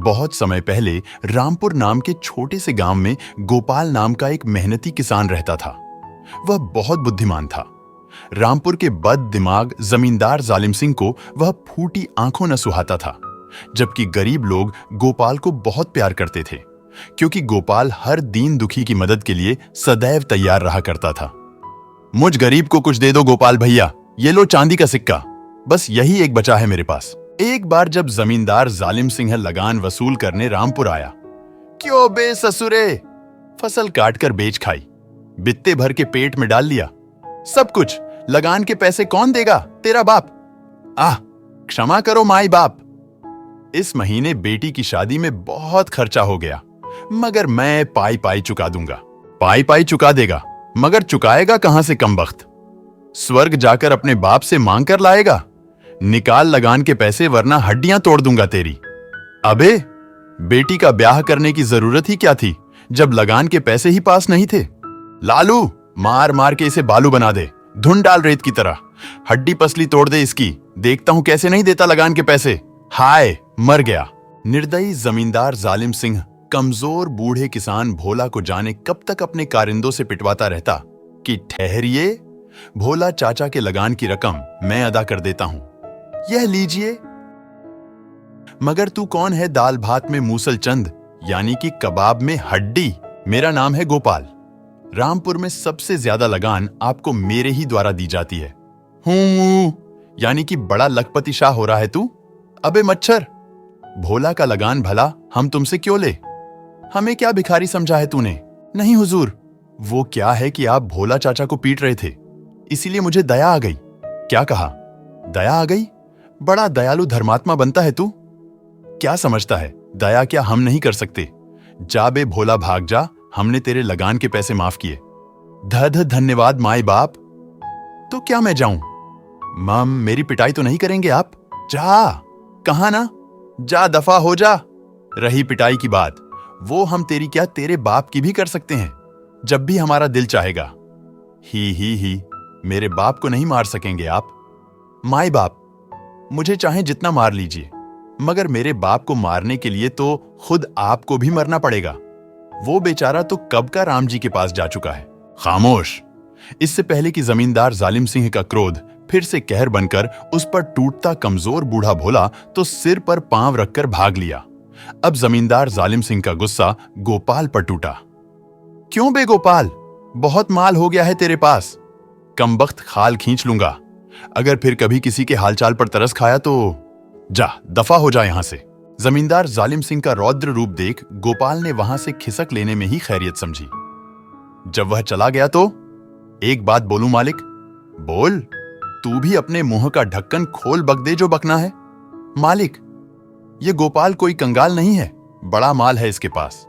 बहुत समय पहले रामपुर नाम के छोटे से गांव में गोपाल नाम का एक मेहनती किसान रहता था। वह बहुत बुद्धिमान था। रामपुर के बद दिमाग जमींदार जालिम सिंह को वह फूटी आंखों न सुहाता था, जबकि गरीब लोग गोपाल को बहुत प्यार करते थे, क्योंकि गोपाल हर दीन दुखी की मदद के लिए सदैव तैयार रहा करता था। मुझ गरीब को कुछ दे दो गोपाल भैया, ये लो चांदी का सिक्का, बस यही एक बचा है मेरे पास। एक बार जब जमींदार जालिम सिंह लगान वसूल करने रामपुर आया, क्यों बे ससुरे, फसल काटकर बेच खाई, बित्ते भर के पेट में डाल लिया, सब कुछ, लगान के पैसे कौन देगा, तेरा बाप। आह, क्षमा करो माई बाप, इस महीने बेटी की शादी में बहुत खर्चा हो गया, मगर मैं पाई पाई चुका दूंगा। पाई पाई चुका देगा, मगर चुकाएगा कहां से कमबख्त? स्वर्ग जाकर अपने बाप से मांग कर लाएगा? निकाल लगान के पैसे, वरना हड्डियां तोड़ दूंगा तेरी। अबे, बेटी का ब्याह करने की जरूरत ही क्या थी, जब लगान के पैसे ही पास नहीं थे। लालू, मार मार के इसे बालू बना दे, धुन डाल रेत की तरह, हड्डी पसली तोड़ दे इसकी, देखता हूं कैसे नहीं देता लगान के पैसे। हाय, मर गया। निर्दयी जमींदार जालिम सिंह कमजोर बूढ़े किसान भोला को जाने कब तक अपने कारिंदों से पिटवाता रहता कि ठहरिए, भोला चाचा के लगान की रकम मैं अदा कर देता हूं, यह लीजिए। मगर तू कौन है दाल भात में मूसल चंद, यानी कि कबाब में हड्डी? मेरा नाम है गोपाल। रामपुर में सबसे ज्यादा लगान आपको मेरे ही द्वारा दी जाती है। यानी कि बड़ा लखपति शाह हो रहा है तू? अबे मच्छर, भोला का लगान भला हम तुमसे क्यों ले? हमें क्या भिखारी समझा है तूने? नहीं हुजूर, वो क्या है कि आप भोला चाचा को पीट रहे थे, इसीलिए मुझे दया आ गई। क्या कहा? दया आ गई? बड़ा दयालु धर्मात्मा बनता है तू। क्या समझता है, दया क्या हम नहीं कर सकते? जा बे भोला, भाग जा, हमने तेरे लगान के पैसे माफ किए। धन्यवाद माई बाप। तो क्या मैं जाऊं? माम, मेरी पिटाई तो नहीं करेंगे आप? जा, कहा ना, जा दफा हो जा। रही पिटाई की बात, वो हम तेरी क्या तेरे बाप की भी कर सकते हैं, जब भी हमारा दिल चाहेगा। ही, मेरे बाप को नहीं मार सकेंगे आप। माई बाप, मुझे चाहे जितना मार लीजिए, मगर मेरे बाप को मारने के लिए तो खुद आपको भी मरना पड़ेगा। वो बेचारा तो कब का राम जी के पास जा चुका है। खामोश। इससे पहले कि जमींदार जालिम सिंह का क्रोध फिर से कहर बनकर उस पर टूटता कमजोर बूढ़ा भोला तो सिर पर पांव रखकर भाग लिया। अब जमींदार जालिम सिंह का गुस्सा गोपाल पर टूटा। क्यों बे गोपाल, बहुत माल हो गया है तेरे पास, कमबख्त खाल खींच लूंगा। अगर फिर कभी किसी के हालचाल पर तरस खाया तो जा, दफा हो जा यहां से। जमींदार जालिम सिंह का रौद्र रूप देख गोपाल ने वहां से खिसक लेने में ही खैरियत समझी। जब वह चला गया तो एक बात बोलूं मालिक? बोल, तू भी अपने मुंह का ढक्कन खोल बक दे जो बकना है। मालिक, ये गोपाल कोई कंगाल नहीं है, बड़ा माल है इसके पास,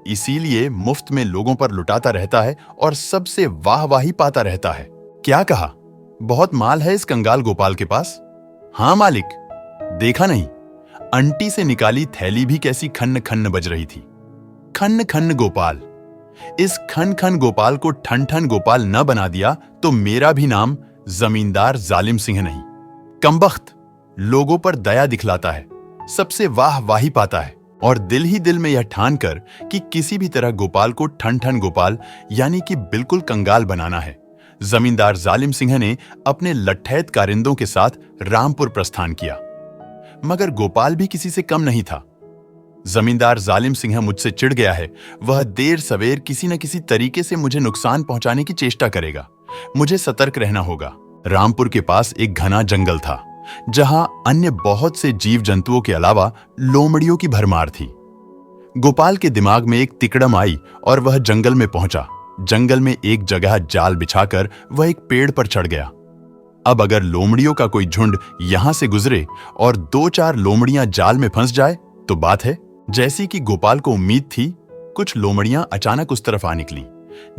इसीलिए मुफ्त में लोगों पर लुटाता रहता है और सबसे वाहवाही पाता रहता है। क्या कहा? बहुत माल है इस कंगाल गोपाल के पास? हां मालिक, देखा नहीं, अंटी से निकाली थैली भी कैसी खन्न खन्न बज रही थी। खन्न खन्न गोपाल। इस खन खन गोपाल को ठन ठन गोपाल न बना दिया तो मेरा भी नाम जमींदार जालिम सिंह नहीं। कमबख्त, लोगों पर दया दिखलाता है, सबसे वाह वाही पाता है, और दिल ही दिल में यह ठान कर कि किसी भी तरह गोपाल को ठन ठन गोपाल यानी कि बिल्कुल कंगाल बनाना है, जमींदार जालिम सिंह ने अपने लट्ठैत कारिंदों के साथ रामपुर प्रस्थान किया। मगर गोपाल भी किसी से कम नहीं था। जमींदार जालिम सिंह मुझसे चिढ़ गया है, वह देर सवेर किसी न किसी तरीके से मुझे नुकसान पहुंचाने की चेष्टा करेगा। मुझे सतर्क रहना होगा। रामपुर के पास एक घना जंगल था, जहां अन्य बहुत से जीव जंतुओं के अलावा लोमड़ियों की भरमार थी। गोपाल के दिमाग में एक तिकड़म आई और वह जंगल में पहुंचा। जंगल में एक जगह जाल बिछाकर वह एक पेड़ पर चढ़ गया। अब अगर लोमड़ियों का कोई झुंड यहां से गुजरे और 2-4 लोमड़ियां जाल में फंस जाए तो बात है। जैसी कि गोपाल को उम्मीद थी, कुछ लोमड़ियां अचानक उस तरफ आ निकली।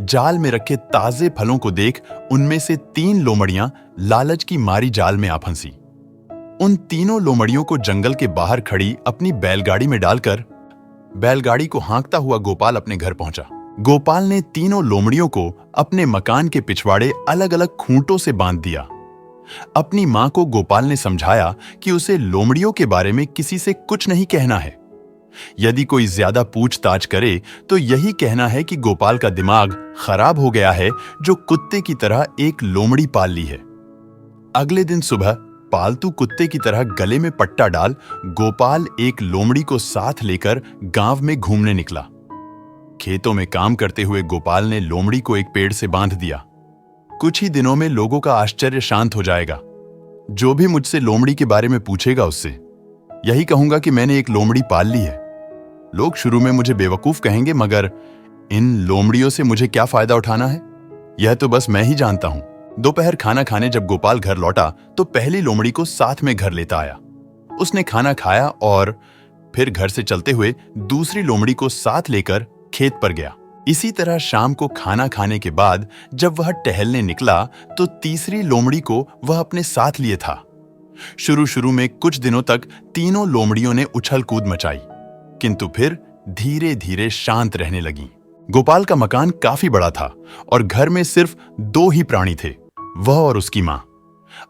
जाल में रखे ताजे फलों को देख उनमें से 3 लोमड़ियां लालच की मारी जाल में आ फंसी। उन तीनों लोमड़ियों को जंगल के बाहर खड़ी अपनी बैलगाड़ी में डालकर बैलगाड़ी को हाँकता हुआ गोपाल अपने घर पहुंचा। गोपाल ने तीनों लोमड़ियों को अपने मकान के पिछवाड़े अलग अलग खूंटों से बांध दिया। अपनी मां को गोपाल ने समझाया कि उसे लोमड़ियों के बारे में किसी से कुछ नहीं कहना है। यदि कोई ज्यादा पूछताछ करे तो यही कहना है कि गोपाल का दिमाग खराब हो गया है, जो कुत्ते की तरह एक लोमड़ी पाल ली है। अगले दिन सुबह पालतू कुत्ते की तरह गले में पट्टा डाल गोपाल एक लोमड़ी को साथ लेकर गांव में घूमने निकला। खेतों में काम करते हुए गोपाल ने लोमड़ी को एक पेड़ से बांध दिया। कुछ ही दिनों में लोगों का आश्चर्य शांत हो जाएगा। जो भी मुझसे लोमड़ी के बारे में पूछेगा उससे यही कहूंगा कि मैंने एक लोमड़ी पाल ली है। लोग शुरू में मुझे बेवकूफ कहेंगे, मगर इन लोमड़ियों से मुझे क्या फायदा उठाना है, यह तो बस मैं ही जानता हूं। दोपहर खाना खाने जब गोपाल घर लौटा तो पहली लोमड़ी को साथ में घर लेता आया। उसने खाना खाया और फिर घर से चलते हुए दूसरी लोमड़ी को साथ लेकर खेत पर गया। इसी तरह शाम को खाना खाने के बाद जब वह टहलने निकला तो तीसरी लोमड़ी को वह अपने साथ लिए था। शुरू में कुछ दिनों तक तीनों लोमड़ियों ने उछल कूद मचाई, किंतु फिर धीरे धीरे शांत रहने लगी। गोपाल का मकान काफी बड़ा था और घर में सिर्फ 2 ही प्राणी थे, वह और उसकी मां।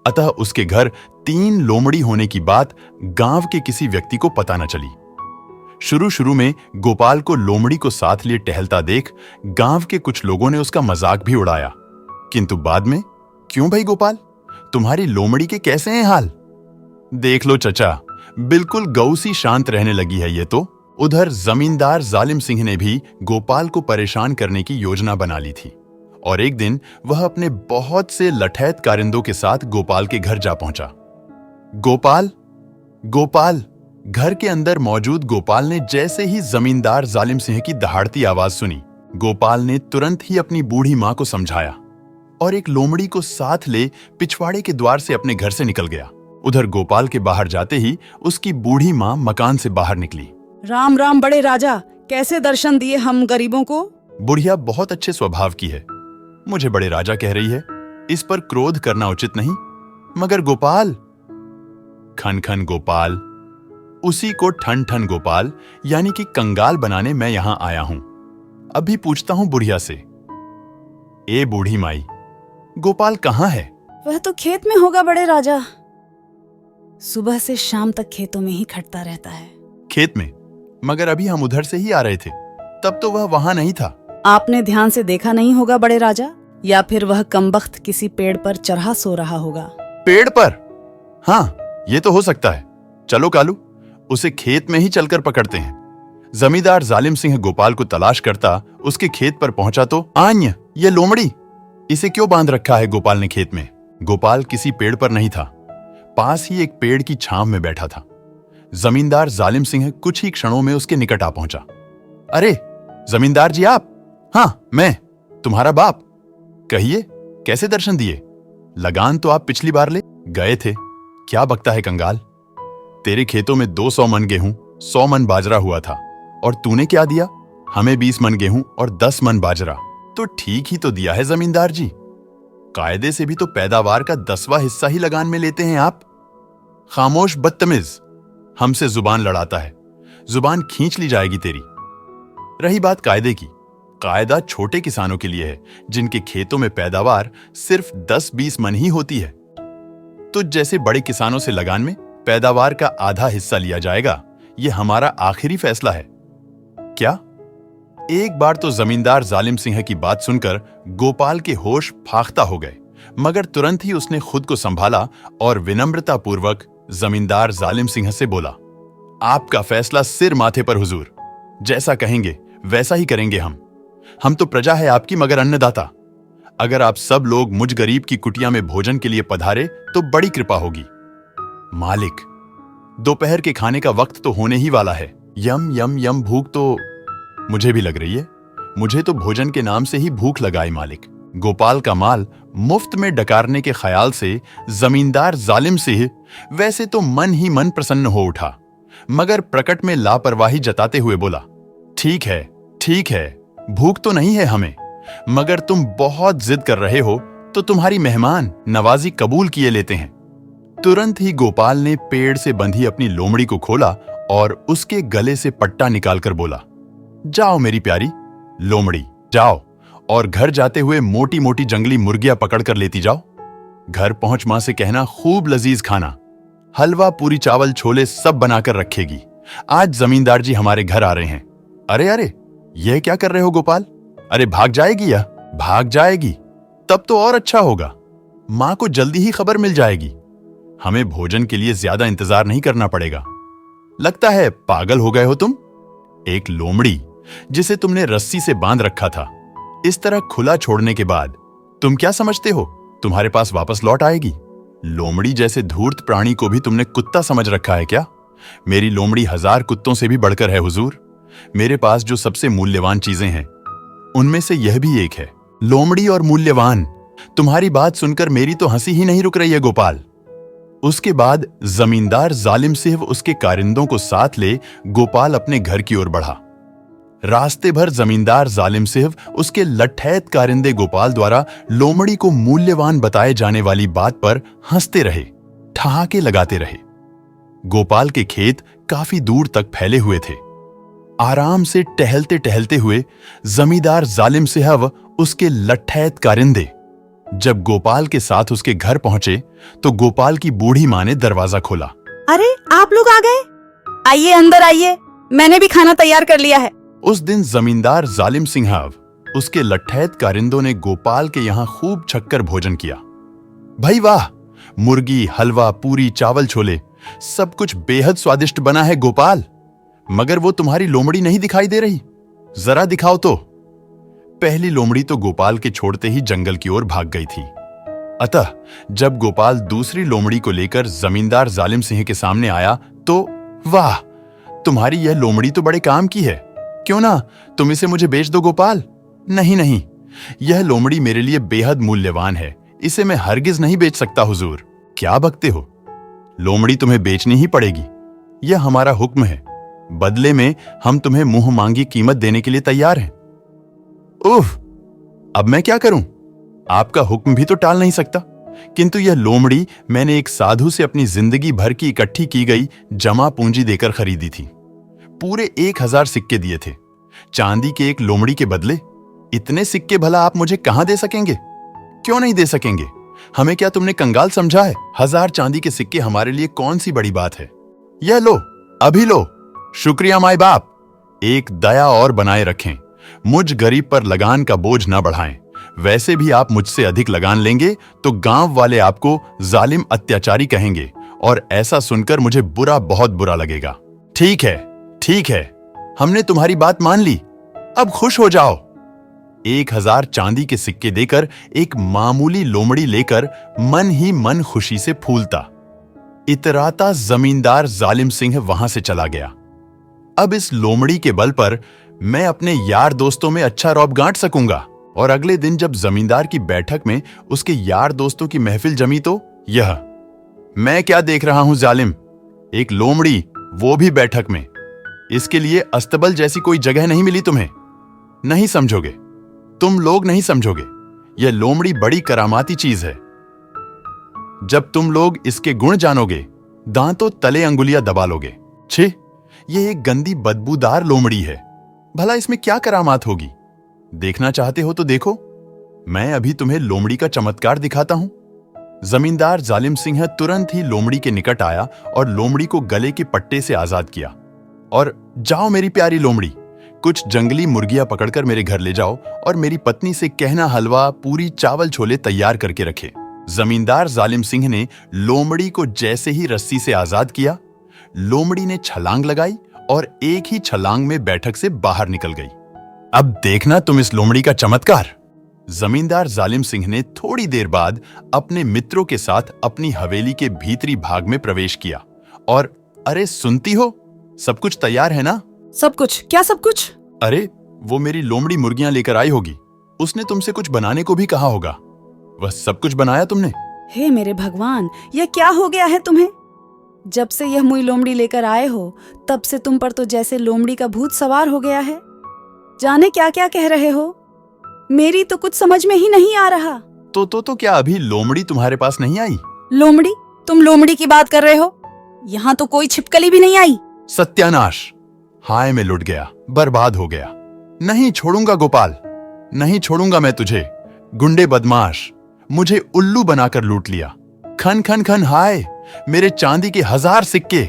अतः उसके घर 3 लोमड़ी होने की बात गांव के किसी व्यक्ति को पता न चली। शुरू में गोपाल को लोमड़ी को साथ लिए टहलता देख गांव के कुछ लोगों ने उसका मजाक भी उड़ाया, किंतु बाद में, क्यों भाई गोपाल, तुम्हारी लोमड़ी के कैसे हैं हाल? देख लो चचा, बिल्कुल गऊ सी शांत रहने लगी है ये तो। उधर जमींदार जालिम सिंह ने भी गोपाल को परेशान करने की योजना बना ली थी और एक दिन वह अपने बहुत से लठैत कारिंदों के साथ गोपाल के घर जा पहुंचा। गोपाल, गोपाल! घर के अंदर मौजूद गोपाल ने जैसे ही जमींदार जालिम सिंह की दहाड़ती आवाज सुनी, गोपाल ने तुरंत ही अपनी बूढ़ी मां को समझाया और एक लोमड़ी को साथ ले पिछवाड़े के द्वार से अपने घर से निकल गया। उधर गोपाल के बाहर जाते ही उसकी बूढ़ी मां मकान से बाहर निकली। राम राम बड़े राजा, कैसे दर्शन दिए हम गरीबों को? बुढ़िया बहुत अच्छे स्वभाव की है, मुझे बड़े राजा कह रही है, इस पर क्रोध करना उचित नहीं। मगर गोपाल, खन खन गोपाल, उसी को ठन ठन गोपाल यानी कि कंगाल बनाने मैं यहां आया हूं। अभी पूछता हूं बुढ़िया से, ए बूढ़ी माई, गोपाल कहां है? वह तो खेत में होगा बड़े राजा, सुबह से शाम तक खेतों में ही खटता रहता है। खेत में? मगर अभी हम उधर से ही आ रहे थे, तब तो वह वहां नहीं था। आपने ध्यान से देखा नहीं होगा बड़े राजा, या फिर वह कमबख्त किसी पेड़ पर चढ़ा सो रहा होगा। पेड़ पर? हाँ, ये तो हो सकता है। चलो कालू, उसे खेत में ही चलकर पकड़ते हैं। जमींदार जालिम सिंह गोपाल को तलाश करता उसके खेत पर पहुंचा तो आन्य, ये लोमड़ी, इसे क्यों बांध रखा है गोपाल ने खेत में? गोपाल किसी पेड़ पर नहीं था, पास ही एक पेड़ की छांव में बैठा था। जमींदार जालिम सिंह कुछ ही क्षणों में उसके निकट आ पहुंचा। अरे जमींदार जी आप? हाँ मैं, तुम्हारा बाप। कहिए कैसे दर्शन दिए? लगान तो आप पिछली बार ले गए थे। क्या बकता है कंगाल, तेरे खेतों में 200 मन गेहूं, 100 मन बाजरा हुआ था, और तूने क्या दिया? हमें 20 मन गेहूं और 10 मन बाजरा। तो ठीक ही तो दिया है जमींदार जी, कायदे से भी तो पैदावार का 10वां हिस्सा ही लगान में लेते हैं आप। खामोश बदतमीज, हमसे जुबान लड़ाता है, जुबान खींच ली जाएगी तेरी। रही बात कायदे की, कायदा छोटे किसानों के लिए है जिनके खेतों में पैदावार सिर्फ 10-20 मन ही होती है। तो जैसे बड़े किसानों से लगान में पैदावार का आधा हिस्सा लिया जाएगा, यह हमारा आखिरी फैसला है। क्या? एक बार तो जमींदार जालिम सिंह की बात सुनकर गोपाल के होश फाख्ता हो गए, मगर तुरंत ही उसने खुद को संभाला और विनम्रता पूर्वक जमींदार जालिम सिंह से बोला, आपका फैसला सिर माथे पर हुजूर, जैसा कहेंगे वैसा ही करेंगे हम तो प्रजा है आपकी, मगर अन्नदाता। अगर आप सब लोग मुझ गरीब की कुटिया में भोजन के लिए पधारे तो बड़ी कृपा होगी। मालिक, दोपहर के खाने का वक्त तो होने ही वाला है। यम यम यम, भूख तो मुझे भी लग रही है। मुझे तो भोजन के नाम से ही भूख लगाई मालिक। गोपाल का माल मुफ्त में डकारने के ख्याल से जमींदार जालिम सिंह वैसे तो मन ही मन प्रसन्न हो उठा, मगर प्रकट में लापरवाही जताते हुए बोला, ठीक है, भूख तो नहीं है हमें, मगर तुम बहुत जिद कर रहे हो तो तुम्हारी मेहमान नवाजी कबूल किए लेते हैं। तुरंत ही गोपाल ने पेड़ से बंधी अपनी लोमड़ी को खोला और उसके गले से पट्टा निकालकर बोला, जाओ मेरी प्यारी लोमड़ी, जाओ और घर जाते हुए मोटी मोटी जंगली मुर्गियां पकड़कर लेती जाओ। घर पहुंच मां से कहना खूब लजीज खाना, हलवा, पूरी, चावल, छोले सब बनाकर रखेगी। आज जमींदार जी हमारे घर आ रहे हैं। अरे अरे, यह क्या कर रहे हो गोपाल? अरे भाग जाएगी या? भाग जाएगी तब तो और अच्छा होगा। मां को जल्दी ही खबर मिल जाएगी। हमें भोजन के लिए ज्यादा इंतजार नहीं करना पड़ेगा। लगता है पागल हो गए हो तुम। एक लोमड़ी जिसे तुमने रस्सी से बांध रखा था, इस तरह खुला छोड़ने के बाद तुम क्या समझते हो तुम्हारे पास वापस लौट आएगी? लोमड़ी जैसे धूर्त प्राणी को भी तुमने कुत्ता समझ रखा है क्या? मेरी लोमड़ी 1000 कुत्तों से भी बढ़कर है हुजूर। मेरे पास जो सबसे मूल्यवान चीजें हैं उनमें से यह भी एक है। लोमड़ी और मूल्यवान, तुम्हारी बात सुनकर मेरी तो हंसी ही नहीं रुक रही है गोपाल। उसके बाद जमींदार जालिम सिंह उसके कारिंदों को साथ ले गोपाल अपने घर की ओर बढ़ा। रास्ते भर जमींदार जालिम सिंह उसके लठैत कारिंदे गोपाल द्वारा लोमड़ी को मूल्यवान बताए जाने वाली बात पर हंसते रहे, ठहाके लगाते रहे। गोपाल के खेत काफी दूर तक फैले हुए थे। आराम से टहलते टहलते हुए जमींदार जालिम सिंह उसके लठैत कारिंदे जब गोपाल के साथ उसके घर पहुंचे तो गोपाल की बूढ़ी मां ने दरवाजा खोला। अरे आप लोग आ गए, आइए अंदर आइए, मैंने भी खाना तैयार कर लिया है। उस दिन जमींदार जालिम सिंह उसके लठैत कारिंदों ने गोपाल के यहां खूब छक्कर भोजन किया। भाई वाह, मुर्गी, हलवा, पूरी, चावल, छोले, सब कुछ बेहद स्वादिष्ट बना है गोपाल। मगर वो तुम्हारी लोमड़ी नहीं दिखाई दे रही, जरा दिखाओ तो। पहली लोमड़ी तो गोपाल के छोड़ते ही जंगल की ओर भाग गई थी। अतः जब गोपाल दूसरी लोमड़ी को लेकर जमींदार जालिम सिंह के सामने आया तो वाह, तुम्हारी यह लोमड़ी तो बड़े काम की है, क्यों ना तुम इसे मुझे बेच दो गोपाल। नहीं नहीं, यह लोमड़ी मेरे लिए बेहद मूल्यवान है, इसे मैं हरगिज नहीं बेच सकता हुजूर। क्या बकते हो, लोमड़ी तुम्हें बेचनी ही पड़ेगी, यह हमारा हुक्म है। बदले में हम तुम्हें मुंह मांगी कीमत देने के लिए तैयार हैं। उफ, अब मैं क्या करूं? आपका हुक्म भी तो टाल नहीं सकता। किंतु यह लोमड़ी मैंने एक साधु से अपनी जिंदगी भर की इकट्ठी की गई जमा पूंजी देकर खरीदी थी। पूरे 1000 सिक्के दिए थे चांदी के एक लोमड़ी के बदले। इतने सिक्के भला आप मुझे कहां दे सकेंगे? क्यों नहीं दे सकेंगे? हमें क्या तुमने कंगाल समझा है? 1000 चांदी के सिक्के हमारे लिए कौन सी बड़ी बात है? यह लो, अभी लो। शुक्रिया माई बाप। एक दया और बनाए रखें, मुझ गरीब पर लगान का बोझ न बढ़ाएं। वैसे भी आप मुझसे अधिक लगान लेंगे तो गांव वाले आपको जालिम अत्याचारी कहेंगे और ऐसा सुनकर मुझे बहुत बुरा लगेगा। ठीक है, हमने तुम्हारी बात मान ली, अब खुश हो जाओ। 1000 चांदी के सिक्के देकर एक मामूली लोमड़ी लेकर मन ही मन खुशी से फूलता इतराता जमींदार जालिम सिंह वहां से चला गया। अब इस लोमड़ी के बल पर मैं अपने यार दोस्तों में अच्छा रौब गांठ सकूंगा। और अगले दिन जब जमींदार की बैठक में उसके यार दोस्तों की महफिल जमी तो यह, मैं क्या देख रहा हूं जालिम, एक लोमड़ी, वो भी बैठक में। इसके लिए अस्तबल जैसी कोई जगह नहीं मिली तुम्हें। नहीं समझोगे, तुम लोग नहीं समझोगे, यह लोमड़ी बड़ी करामाती चीज है। जब तुम लोग इसके गुण जानोगे, दांतों तले अंगुलियां दबा लोगे। छी, यह एक गंदी बदबूदार लोमड़ी है, भला इसमें क्या करामात होगी? देखना चाहते हो तो देखो, मैं अभी तुम्हें लोमड़ी का चमत्कार दिखाता हूं। जमींदार जालिम सिंह तुरंत ही लोमड़ी के निकट आया और लोमड़ी को गले के पट्टे से आजाद किया। और जाओ मेरी प्यारी लोमड़ी, कुछ जंगली मुर्गियां पकड़कर मेरे घर ले जाओ और मेरी पत्नी से कहना हलवा, पूरी, चावल, छोले तैयार करके रखे। जमींदार जालिम सिंह ने लोमड़ी को जैसे ही रस्सी से आजाद किया, लोमड़ी ने छलांग लगाई और एक ही छलांग में बैठक से बाहर निकल गई। अब देखना तुम इस लोमड़ी का चमत्कार। जमींदार जालिम सिंह ने थोड़ी देर बाद अपने मित्रों के साथ अपनी हवेली के भीतरी भाग में प्रवेश किया और अरे सुनती हो, सब कुछ तैयार है ना? सब कुछ? क्या सब कुछ? अरे वो मेरी लोमड़ी मुर्गियां लेकर आई होगी, उसने तुमसे कुछ बनाने को भी कहा होगा। वह सब कुछ बनाया तुमने? हे मेरे भगवान, यह क्या हो गया है तुम्हें? जब से यह मुई लोमड़ी लेकर आए हो तब से तुम पर तो जैसे लोमड़ी का भूत सवार हो गया है। जाने क्या क्या कह रहे हो, मेरी तो कुछ समझ में ही नहीं आ रहा। तो क्या अभी लोमड़ी तुम्हारे पास नहीं आई? लोमड़ी? तुम लोमड़ी की बात कर रहे हो? यहाँ तो कोई छिपकली भी नहीं आई। सत्यानाश, हाय मैं लुट गया, बर्बाद हो गया। नहीं छोड़ूंगा गोपाल, नहीं छोड़ूंगा मैं तुझे। गुंडे बदमाश, मुझे उल्लू बनाकर लूट लिया। खन खन खन, हाय मेरे चांदी के 1000 सिक्के।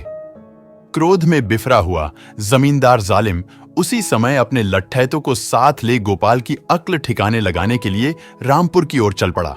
क्रोध में बिफरा हुआ जमींदार जालिम उसी समय अपने लट्ठैतों को साथ ले गोपाल की अक्ल ठिकाने लगाने के लिए रामपुर की ओर चल पड़ा।